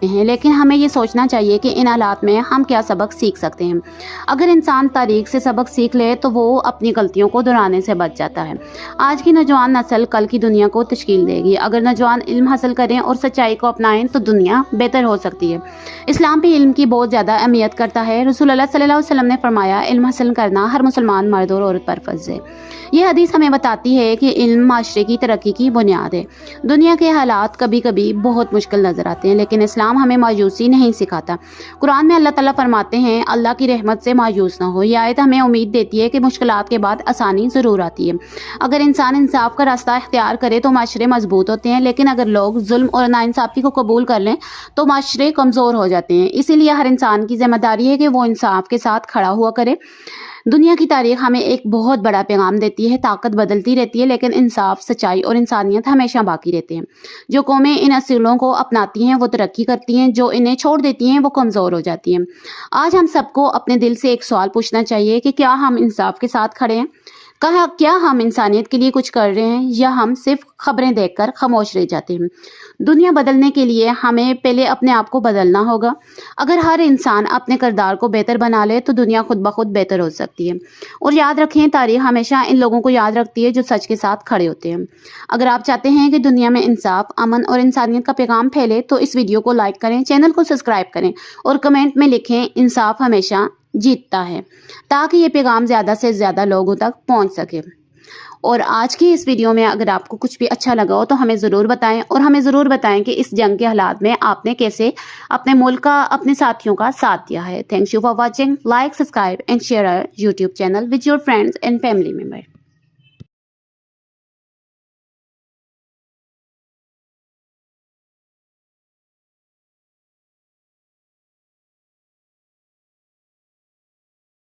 ہیں، لیکن ہمیں یہ سوچنا چاہیے کہ ان حالات میں ہم کیا سبق سیکھ سکتے ہیں۔ اگر انسان تاریخ سے سبق سیکھ لے تو وہ اپنی غلطیوں کو دہرانے سے بچ جاتا ہے۔ آج کی نوجوان نسل کل کی دنیا کو تشکیل دے گی۔ اگر نوجوان علم حاصل کریں اور سچائی کو اپنائیں تو دنیا بہتر ہو سکتی ہے۔ اسلام بھی علم کی بہت زیادہ اہمیت کرتا ہے۔ رسول اللہ صلی اللہ علیہ وسلم نے فرمایا، علم حاصل کرنا ہر مسلمان مرد اور عورت پر فرض ہے۔ یہ حدیث ہمیں بتاتی ہے کہ علم معاشرے کی ترقی کی بنیاد ہے۔ دنیا کے حالات کبھی کبھی بہت مشکل نظر آتے ہیں، لیکن اسلام ہمیں مایوسی نہیں سکھاتا۔ قرآن میں اللہ تعالیٰ فرماتے ہیں، اللہ کی رحمت سے مایوس نہ ہو۔ یہ آیت ہمیں امید دیتی ہے کہ مشکلات کے بعد آسانی ضرور آتی ہے۔ اگر انسان انصاف کا راستہ اختیار کرے تو معاشرے مضبوط ہوتے ہیں، لیکن اگر لوگ ظلم اور ناانصافی کو قبول کر لیں تو معاشرے کمزور ہو جاتے ہیں۔ اسی لیے ہر انسان کی ذمہ داری ہے کہ وہ انصاف کے ساتھ کھڑا ہوا کرے۔ دنیا کی تاریخ ہمیں ایک بہت بڑا پیغام دیتی ہے، طاقت بدلتی رہتی ہے، لیکن انصاف، سچائی اور انسانیت ہمیشہ باقی رہتے ہیں۔ جو قومیں ان اصولوں کو اپناتی ہیں وہ ترقی کرتی ہیں، جو انہیں چھوڑ دیتی ہیں وہ کمزور ہو جاتی ہیں۔ آج ہم سب کو اپنے دل سے ایک سوال پوچھنا چاہیے کہ کیا ہم انصاف کے ساتھ کھڑے ہیں؟ کیا ہم انسانیت کے لیے کچھ کر رہے ہیں، یا ہم صرف خبریں دیکھ کر خاموش رہ جاتے ہیں؟ دنیا بدلنے کے لیے ہمیں پہلے اپنے آپ کو بدلنا ہوگا۔ اگر ہر انسان اپنے کردار کو بہتر بنا لے تو دنیا خود بخود بہتر ہو سکتی ہے۔ اور یاد رکھیں، تاریخ ہمیشہ ان لوگوں کو یاد رکھتی ہے جو سچ کے ساتھ کھڑے ہوتے ہیں۔ اگر آپ چاہتے ہیں کہ دنیا میں انصاف، امن اور انسانیت کا پیغام پھیلے تو اس ویڈیو کو لائک کریں، چینل کو سبسکرائب کریں اور کمنٹ میں لکھیں انصاف ہمیشہ جیتتا ہے، تاکہ یہ پیغام زیادہ سے زیادہ لوگوں تک پہنچ سکے۔ اور آج کی اس ویڈیو میں اگر آپ کو کچھ بھی اچھا لگا ہو تو ہمیں ضرور بتائیں، اور ہمیں ضرور بتائیں کہ اس جنگ کے حالات میں آپ نے کیسے اپنے ملک کا، اپنے ساتھیوں کا ساتھ دیا ہے۔ Thank you for watching. Like, subscribe and share our YouTube channel with your friends and family members.